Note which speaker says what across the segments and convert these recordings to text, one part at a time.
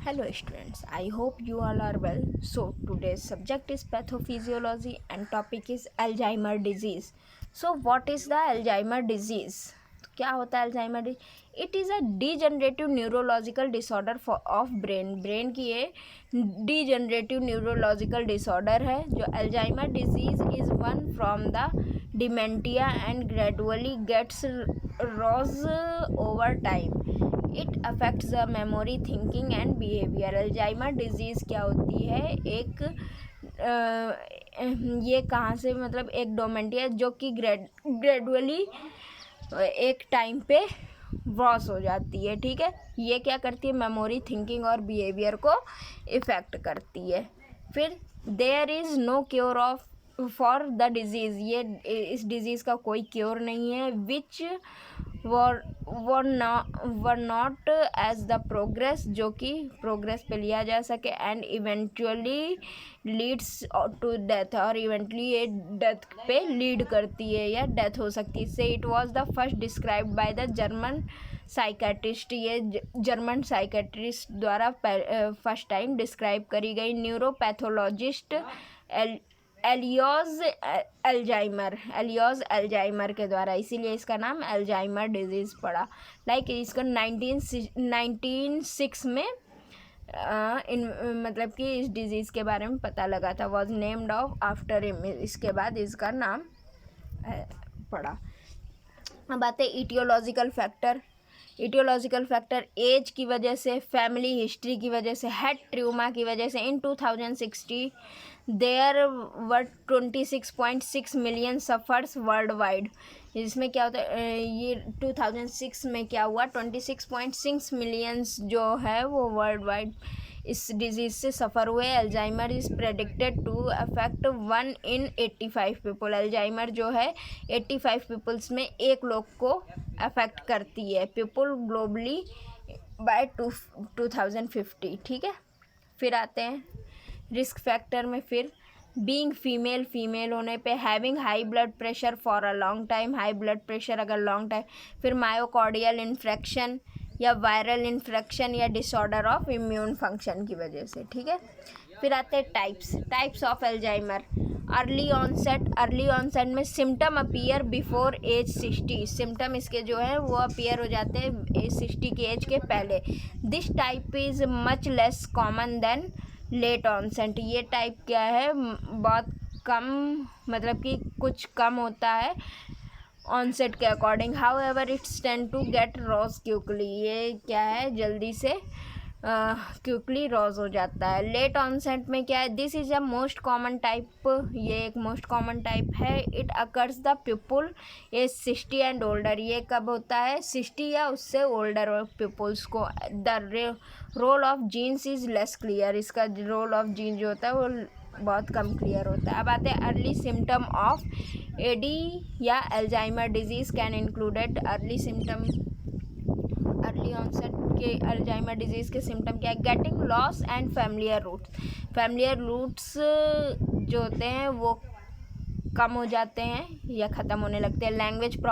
Speaker 1: Hello students, I hope you all are well. So today's subject is pathophysiology and topic is Alzheimer disease. So what is the Alzheimer disease? तो क्या होता है Alzheimer disease? It is a degenerative neurological disorder of brain की ये degenerative neurological disorder है. जो Alzheimer disease is one from the dementia and gradually gets rose over time. It affects the memory, thinking and behaviour. Alzheimer disease क्या होती है? ये कहाँ से, मतलब एक डोमेंटिया जो कि ग्रेजुअली एक टाइम पे वॉस हो जाती है. ठीक है, ये क्या करती है? मेमोरी, थिंकिंग और बिहेवियर को इफ़ेक्ट करती है. फिर there is no cure of for the disease. ये इस डिज़ीज़ का कोई क्योर नहीं है. Which were not as the progress, जो कि प्रोग्रेस पे लिया जा सके. And eventually leads to death, और इवेंटली ये डेथ पे लीड करती है या डेथ हो सकती है. से it was the first described by the German psychiatrist. ये जर्मन साइकेट्रिस्ट द्वारा फर्स्ट टाइम डिस्क्राइब करी गई. न्यूरोपैथोलॉजिस्ट एलियोज अल्जाइमर के द्वारा, इसीलिए इसका नाम अल्जाइमर डिजीज़ पड़ा. इसको 1906 में मतलब कि इस डिज़ीज़ के बारे में पता लगा था. Was named of after him. इसके बाद इसका नाम पड़ा. अब आते इटियोलॉजिकल फैक्टर. एज की वजह से, फैमिली हिस्ट्री की वजह से, हेड ट्यूमा की वजह से. In 2060 there were 26.6 million sufferers worldwide. इसमें क्या होता है? ये 2006 में क्या हुआ? 26.6 मिलियंस जो है वो वर्ल्ड वाइड इस डिज़ीज़ से सफ़र हुए. Alzheimer is predicted to affect 1 in 85 people. Alzheimer जो है 85 पीपल्स में एक लोग को अफेक्ट करती है. People globally by 2050. ठीक है, फिर आते हैं रिस्क फैक्टर में. फिर बीइंग फीमेल होने पे, having high blood pressure for a long time, high blood pressure अगर लॉन्ग टाइम. फिर मायोकार्डियल इन्फेक्शन या वायरल इन्फेक्शन या डिसऑर्डर ऑफ इम्यून फंक्शन की वजह से. ठीक है, फिर आते हैं types of Alzheimer. Early onset में symptom appear before age 60. Symptom इसके जो है वो अपीयर हो जाते हैं एज 60 की एज के पहले. This type is much less common than late onset. ये टाइप क्या है? बहुत कम, मतलब कि कुछ कम होता है ऑनसेट के according. However it's tend to get rose quickly. ये क्या है? जल्दी से क्विकली रॉज हो जाता है. लेट ऑनसेट में क्या है? This is a most common type. ये एक मोस्ट कॉमन टाइप है. It occurs the people age 60 and older. ये कब होता है? 60 या उससे ओल्डर पीपल्स को. The role of genes is less clear. इसका रोल ऑफ जीन जो होता है वो बहुत कम क्लियर होता है. अब आते हैं early symptom of A D Alzheimer disease can included. Early onset के अल्जाइमर डिजीज़ के सिम्टम क्या है? Getting loss and familiar routes जो होते हैं वो कम हो जाते हैं या ख़त्म होने लगते हैं. लैंग्वेज में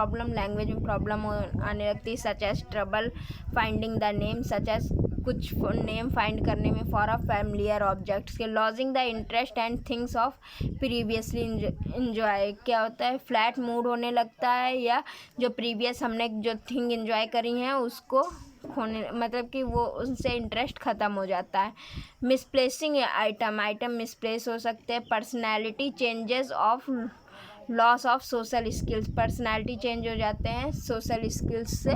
Speaker 1: प्रॉब्लम आने लगती है. Such as trouble finding the name, such as कुछ नेम फाइंड करने में फॉर अ फैमिलियर ऑब्जेक्ट्स के. Losing the interest and things of previously enjoy. क्या होता है? फ्लैट मूड होने लगता है, या जो प्रीवियस हमने जो थिंग इंजॉय करी हैं उसको होने, मतलब कि वो उनसे इंटरेस्ट ख़त्म हो जाता है. मिसप्लेसिंग आइटम मिसप्लेस हो सकते हैं. Personality changes of loss of social skills. Personality change हो जाते हैं, सोशल स्किल्स से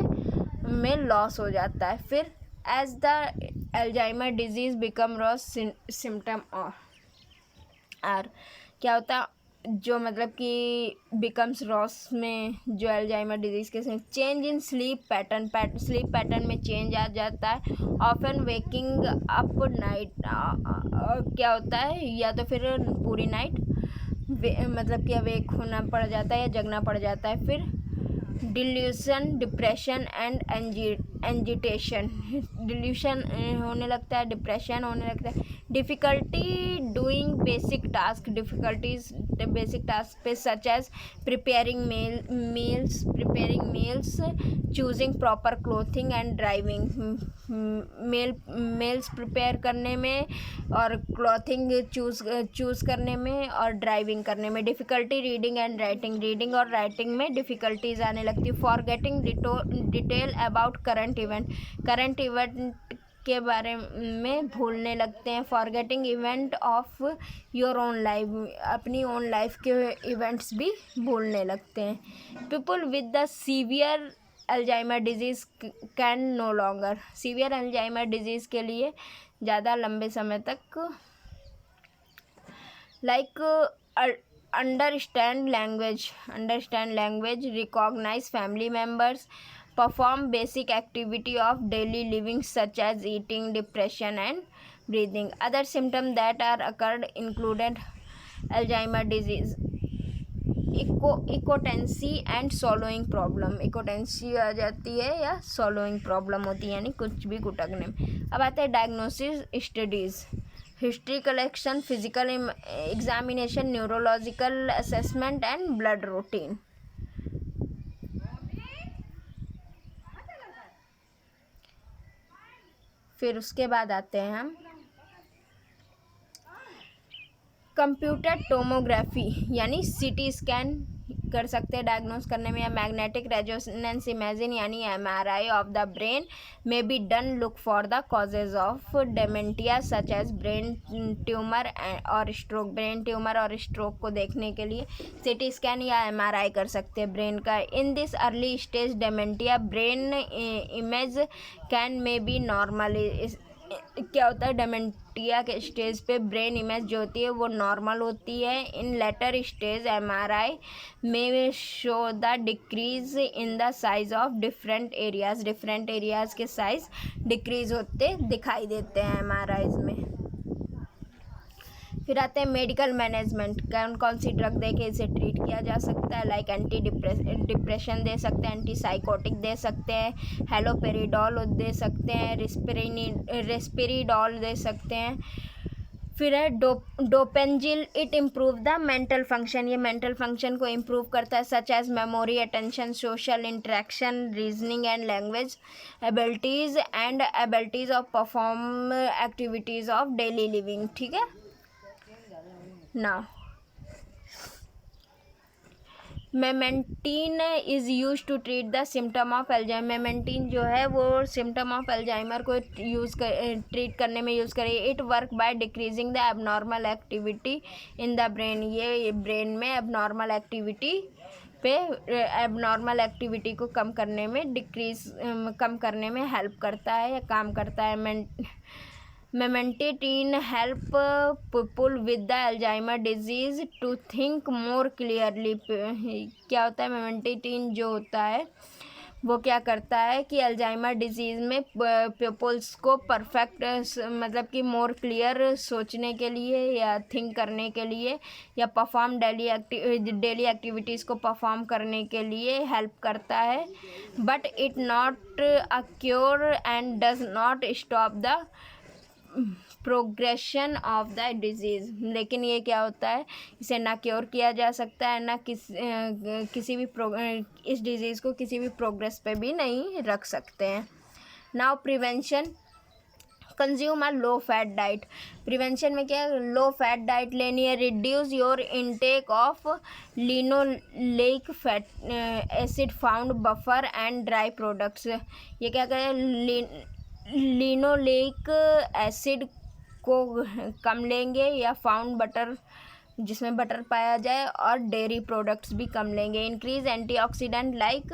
Speaker 1: में लॉस हो जाता है. फिर as the Alzheimer disease become rose symptom और क्या होता है? जो मतलब कि बिकम्स रॉस में जो अल्जाइमर डिजीज़ के चेंज इन स्लीप पैटर्न में चेंज आ जाता है. Often waking up night. क्या होता है? या तो फिर पूरी नाइट मतलब कि अवेक होना पड़ जाता है या जगना पड़ जाता है. फिर delusion, depression and agitation. Delusion होने लगता है, डिप्रेशन होने लगता है, difficulty doing basic task, difficulties basic task पे such as preparing meals, choosing proper clothing and driving. Meals prepare करने में और क्लॉथिंग चूज़ करने में और ड्राइविंग करने में। Difficulty reading and writing, reading और राइटिंग में डिफ़िकल्टीज आने लगती है। Forgetting detail about current event के बारे में भूलने लगते हैं। Forgetting event of your own life, अपनी ओन लाइफ के इवेंट्स भी भूलने लगते हैं। People with the severe Alzheimer disease can no longer, severe Alzheimer disease के लिए ज़्यादा लंबे समय तक understand language, recognise family members, perform basic activity of daily living such as eating, depression and breathing. Other symptoms that are occurred included Alzheimer disease, इकोटेंसी and swallowing problem. इकोटेंसी आ जाती है या सॉलोइंग प्रॉब्लम होती है, यानी कुछ भी गुटकने में। अब आते हैं diagnosis studies, history collection, physical examination, neurological assessment and blood routine. फिर उसके बाद आते हैं हम कंप्यूटर टोमोग्राफी, यानी सीटी स्कैन कर सकते हैं डायग्नोस करने में, या मैग्नेटिक रेजोनेंस इमेजिंग यानी एमआरआई ऑफ द ब्रेन में be done. Look for the causes of dementia such as brain tumour और स्ट्रोक। ब्रेन ट्यूमर और स्ट्रोक को देखने के लिए सीटी स्कैन या एमआरआई कर सकते हैं ब्रेन का। In this early stage dementia brain image can may be normal. क्या होता है, डेमेंटिया के स्टेज पे ब्रेन इमेज जो होती है वो नॉर्मल होती है। इन लेटर स्टेज एमआरआई में show the decrease in the size of different areas के साइज डिक्रीज होते दिखाई देते हैं एमआरआईज में। फिर आते हैं मेडिकल मैनेजमेंट, कौन सी ड्रग दे के इसे ट्रीट किया जा सकता है। लाइक डिप्रेशन दे सकते हैं, एंटीसाइकोटिक दे सकते हैं, हेलोपेरिडोल दे सकते हैं, रेस्पिरिडोल दे सकते हैं। फिर है donepezil, it improve the mental function, ये मेंटल फंक्शन को इम्प्रूव करता है, such as memory, attention, social interaction, reasoning and language abilities of perform activities of daily living. ठीक है। Now, memantine is use to treat the symptom of Alzheimer. Memantine जो है वो symptom of Alzheimer को treat करने में use करें। It work by decreasing the abnormal activity in the brain, ये ब्रेन में एबनॉर्मल एक्टिविटी को कम करने में हेल्प करता है या काम करता है। Memantine help people with the Alzheimer disease to think more clearly. क्या होता है, मेमेंटीन जो होता है वो क्या करता है कि अल्जाइमर डिजीज़ में पीपल्स को परफेक्ट मतलब कि मोर क्लियर सोचने के लिए या थिंक करने के लिए या परफॉर्म डेली एक्टिविटीज़ को परफॉर्म करने के लिए हेल्प करता है। But it not a cure and does not stop the progression of the disease. लेकिन ये क्या होता है, इसे ना क्योर किया जा सकता है, ना किसी भी इस डिजीज़ को किसी भी प्रोग्रेस पे भी नहीं रख सकते हैं। Now prevention, consume a low fat diet. Prevention में क्या है, लो फैट डाइट लेनी है। Reduce your intake of linoleic fat acid found buffer and dry products. ये क्या करें, लिनोलेइक एसिड को कम लेंगे या फाउंड बटर जिसमें बटर पाया जाए और डेयरी प्रोडक्ट्स भी कम लेंगे। Increase antioxidant like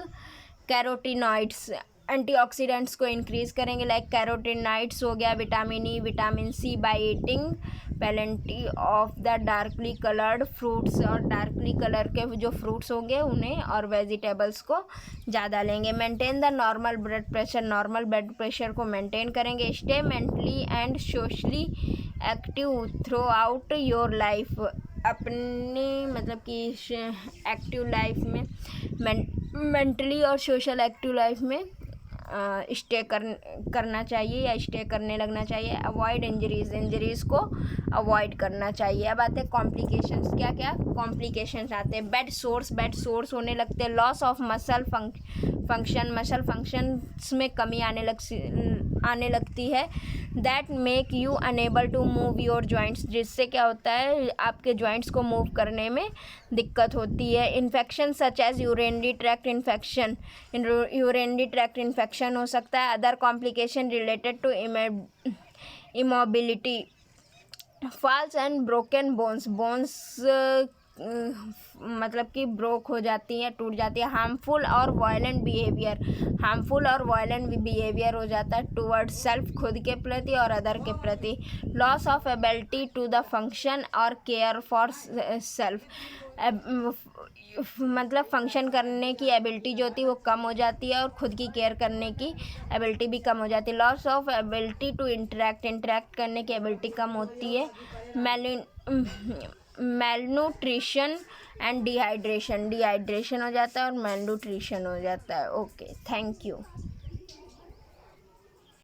Speaker 1: carotenoids, antioxidants को इंक्रीज़ करेंगे लाइक कैरोटीनॉइड्स हो गया, vitamin E, vitamin C by eating plenty of the darkly coloured fruits, और डार्कली कलर के जो फ्रूट्स होंगे उन्हें और वेजिटेबल्स को ज़्यादा लेंगे। Maintain the normal blood pressure, normal blood pressure को मेंटेन करेंगे। Stay mentally and socially active through out your life, अपनी मतलब कि एक्टिव लाइफ में मेंटली और सोशल एक्टिव लाइफ में स्टे करना चाहिए या स्टे करने लगना चाहिए। अवॉइड इंजरीज़ को अवॉइड करना चाहिए। अब आते हैं कॉम्प्लिकेशंस। क्या क्या कॉम्प्लिकेशंस आते हैं? बेड सोर्स होने लगते हैं। लॉस ऑफ मसल फंक्शंस में कमी आने लगती है। That make you unable to move your joints, जिससे क्या होता है आपके जॉइंट्स को मूव करने में दिक्कत होती है। Infection such as urinary tract infection हो सकता है। Other complication related to immobility, falls and broken bones मतलब कि ब्रोक हो जाती है, टूट जाती है। हार्मफुल और वायलेंट बिहेवियर हो जाता है टूवर्ड्स सेल्फ, खुद के प्रति और अदर के प्रति। Loss of ability to the function और केयर फॉर सेल्फ, मतलब फंक्शन करने की एबिलिटी जो होती है वो कम हो जाती है और खुद की केयर करने की एबिलिटी भी कम हो जाती है। Loss of ability to interact करने की एबिलिटी कम होती है। मेलन्यूट्रिशन एंड डिहाइड्रेशन हो जाता है और मेलन्यूट्रिशन हो जाता है। Okay, thank you.